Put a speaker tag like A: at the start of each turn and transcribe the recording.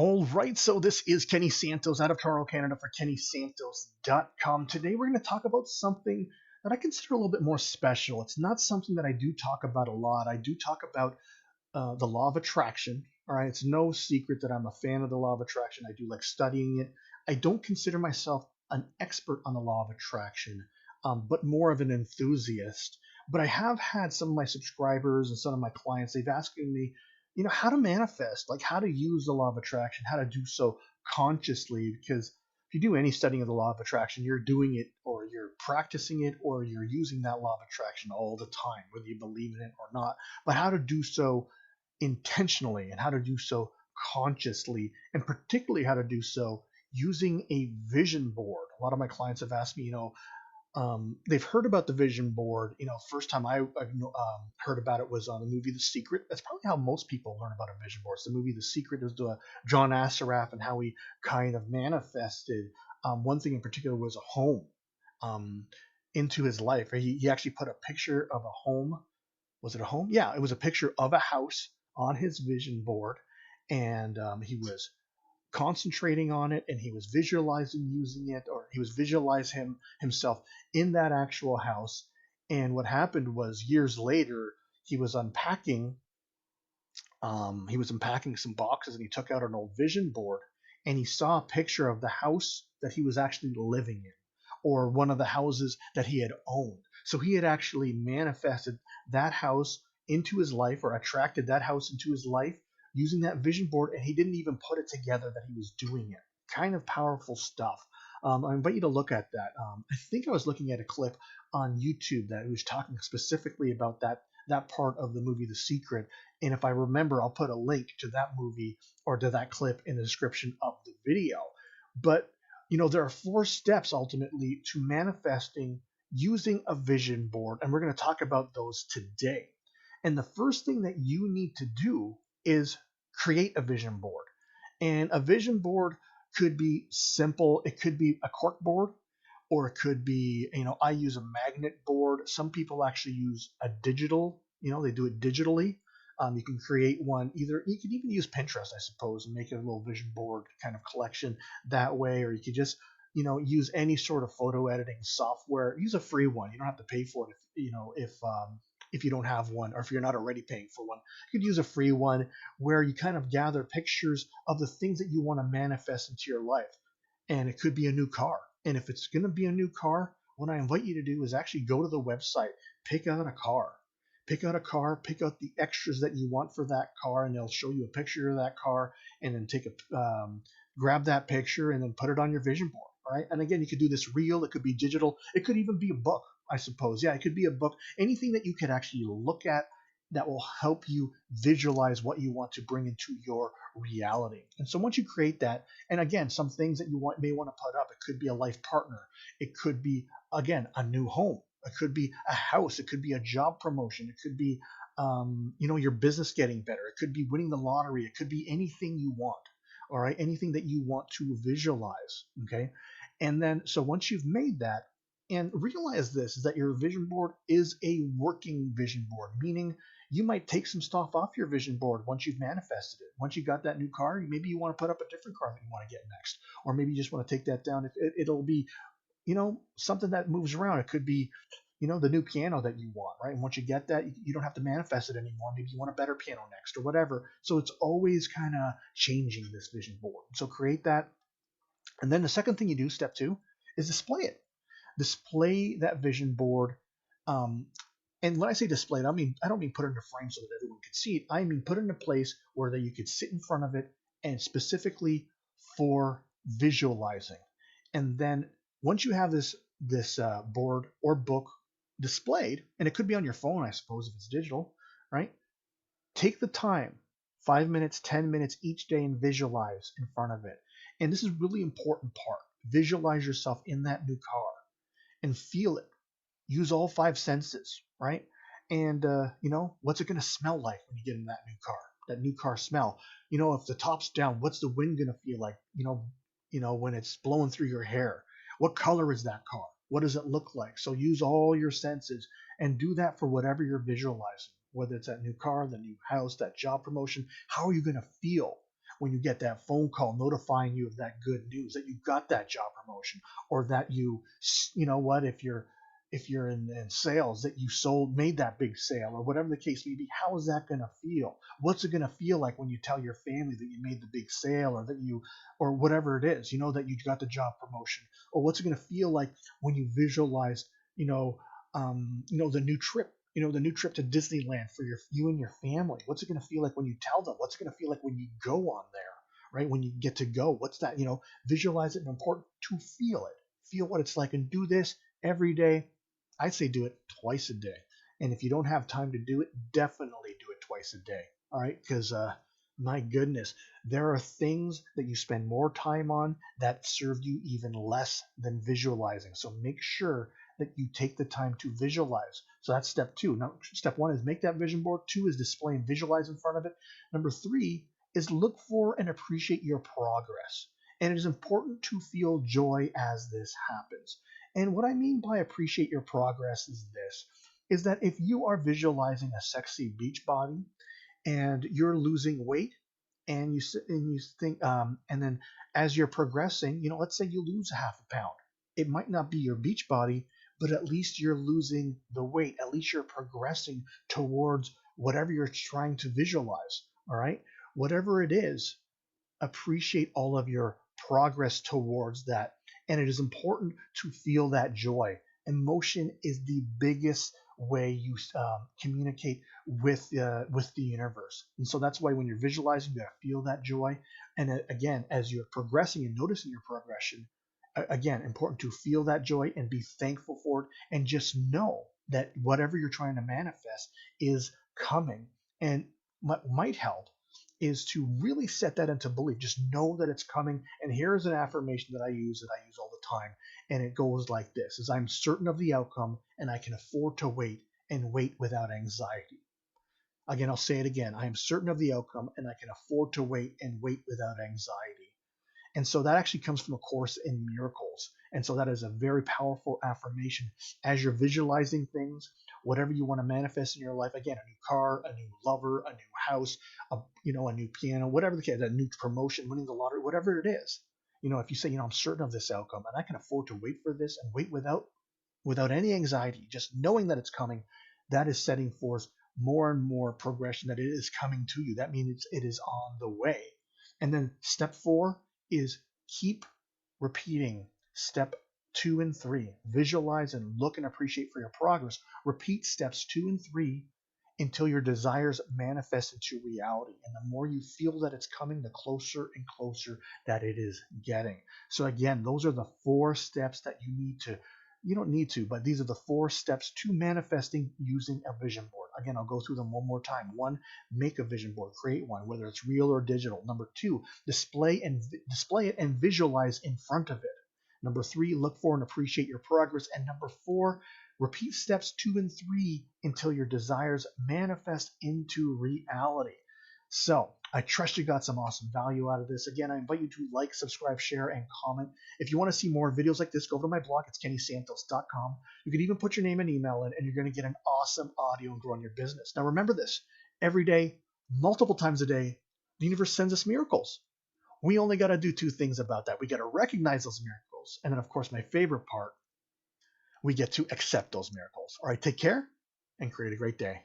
A: All right, so this is Kenny Santos out of Toronto, Canada for KennySantos.com. Today we're going to talk about something that I consider a little bit more special. It's not something that I do talk about a lot. I do talk about the law of attraction. All right, it's no secret that I'm a fan of the law of attraction. I do like studying it. I don't consider myself an expert on the law of attraction, but more of an enthusiast. But I have had some of my subscribers and some of my clients, they've asked me, how to manifest, like how to use the law of attraction, how to do so consciously. Because if you do any studying of the law of attraction, you're doing it or you're practicing it or you're using that law of attraction all the time, whether you believe in it or not. But how to do so intentionally and how to do so consciously, and particularly how to do so using a vision board. A lot of my clients have asked me, they've heard about the vision board. First time I heard about it was on the movie The Secret. That's probably how most people learn about a vision board. It's the movie The Secret. It was the John Assaraf and how he kind of manifested. One thing in particular was a home into his life. He actually put a picture of a home. Was it a home? Yeah, it was a picture of a house on his vision board, and he was concentrating on it, and he was visualizing using it, or he was visualizing himself in that actual house. And what happened was years later he was unpacking some boxes, and he took out an old vision board, and he saw a picture of the house that he was actually living in, or one of the houses that he had owned. So he had actually manifested that house into his life, or attracted that house into his life, using that vision board, and he didn't even put it together that he was doing it. Kind of powerful stuff. I invite you to look at that. I think I was looking at a clip on YouTube that was talking specifically about that part of the movie The Secret. And if I remember, I'll put a link to that movie or to that clip in the description of the video. But there are 4 steps ultimately to manifesting using a vision board, and we're going to talk about those today. And the first thing that you need to do is create a vision board. And a vision board could be simple. It could be a cork board, or it could be, I use a magnet board. Some people actually use a digital, they do it digitally. You can create one either, you could even use Pinterest, I suppose, and make it a little vision board kind of collection that way, or you could just, use any sort of photo editing software. Use a free one. You don't have to pay for it if you don't have one, or if you're not already paying for one. You could use a free one where you kind of gather pictures of the things that you want to manifest into your life. And it could be a new car. And if it's going to be a new car, what I invite you to do is actually go to the website, pick out a car, pick out the extras that you want for that car, and they'll show you a picture of that car, and then grab that picture and then put it on your vision board. All right. And again, you could do this real, it could be digital, it could even be a book, I suppose. Yeah, it could be a book, anything that you could actually look at that will help you visualize what you want to bring into your reality. And so once you create that, and again, some things that you may want to put up, it could be a life partner, it could be, again, a new home, it could be a house, it could be a job promotion, it could be your business getting better, it could be winning the lottery, it could be anything you want. All right, anything that you want to visualize. Okay. And then, so once you've made that, and realize this, is that your vision board is a working vision board, meaning you might take some stuff off your vision board once you've manifested it. Once you got that new car, maybe you want to put up a different car that you want to get next, or maybe you just want to take that down. It'll be, something that moves around. It could be, the new piano that you want, right? And once you get that, you don't have to manifest it anymore. Maybe you want a better piano next or whatever. So it's always kind of changing this vision board. So create that. And then the second thing you do, step 2, is display it. Display that vision board. And when I say display it, I don't mean put it in a frame so that everyone can see it. I mean put it in a place where that you could sit in front of it, and specifically for visualizing. And then once you have this board or book displayed, and it could be on your phone, I suppose, if it's digital, right? Take the time, 5 minutes, 10 minutes each day, and visualize in front of it. And this is a really important part. Visualize yourself in that new car and feel it. Use all 5 senses, right? And, what's it going to smell like when you get in that new car smell? If the top's down, what's the wind going to feel like, when it's blowing through your hair? What color is that car? What does it look like? So use all your senses and do that for whatever you're visualizing, whether it's that new car, the new house, that job promotion. How are you going to feel when you get that phone call notifying you of that good news, that you got that job promotion, or that you know what, if you're in sales, that you made that big sale, or whatever the case may be. How is that going to feel? What's it going to feel like when you tell your family that you made the big sale, or that you, or whatever it is, that you got the job promotion? Or what's it going to feel like when you visualize, the new trip, the new trip to Disneyland for you and your family? What's it going to feel like when you tell them? What's it going to feel like when you go on there, right? When you get to go, what's that? Visualize it, and important to feel it. Feel what it's like, and do this every day. I'd say do it twice a day. And if you don't have time to do it, definitely do it twice a day. All right? Because my goodness, there are things that you spend more time on that serve you even less than visualizing. So make sure that you take the time to visualize. So that's step 2. Now, step 1 is make that vision board. 2 is display and visualize in front of it. Number 3 is look for and appreciate your progress. And it is important to feel joy as this happens. And what I mean by appreciate your progress is that if you are visualizing a sexy beach body and you're losing weight, and you think, and then as you're progressing, let's say you lose half a pound. It might not be your beach body, but at least you're losing the weight. At least you're progressing towards whatever you're trying to visualize. All right, whatever it is, appreciate all of your progress towards that. And it is important to feel that joy. Emotion is the biggest way you communicate with the universe. And so that's why when you're visualizing, you got to feel that joy. And again, as you're progressing and noticing your progression, again, important to feel that joy and be thankful for it, and just know that whatever you're trying to manifest is coming. And what might help is to really set that into belief. Just know that it's coming. And here's an affirmation that I use all the time. And it goes like this: is I'm certain of the outcome, and I can afford to wait, and wait without anxiety. Again, I'll say it again. I am certain of the outcome, and I can afford to wait, and wait without anxiety. And so that actually comes from A Course in Miracles. And so that is a very powerful affirmation as you're visualizing things, whatever you want to manifest in your life. Again, a new car, a new lover, a new house, a new piano, whatever the case, a new promotion, winning the lottery, whatever it is. If you say, I'm certain of this outcome, and I can afford to wait for this, and wait without any anxiety, just knowing that it's coming, that is setting forth more and more progression, that it is coming to you. That means it is on the way. And then step 4 is keep repeating step 2 and 3. Visualize and look and appreciate for your progress. Repeat steps 2 and 3 until your desires manifest into reality. And the more you feel that it's coming, the closer and closer that it is getting. So again, those are the 4 steps that you don't need to, but these are the 4 steps to manifesting using a vision board. Again, I'll go through them one more time. 1, make a vision board, create one, whether it's real or digital. Number 2, display it and visualize in front of it. Number 3, look for and appreciate your progress. And number 4, repeat steps 2 and 3 until your desires manifest into reality. So I trust you got some awesome value out of this. Again, I invite you to like, subscribe, share, and comment. If you want to see more videos like this, go over to my blog. It's kennysantos.com. You can even put your name and email in, and you're going to get an awesome audio and grow in your business. Now remember this: every day, multiple times a day, the universe sends us miracles. We only got to do 2 things about that. We got to recognize those miracles. And then, of course, my favorite part, we get to accept those miracles. All right, take care and create a great day.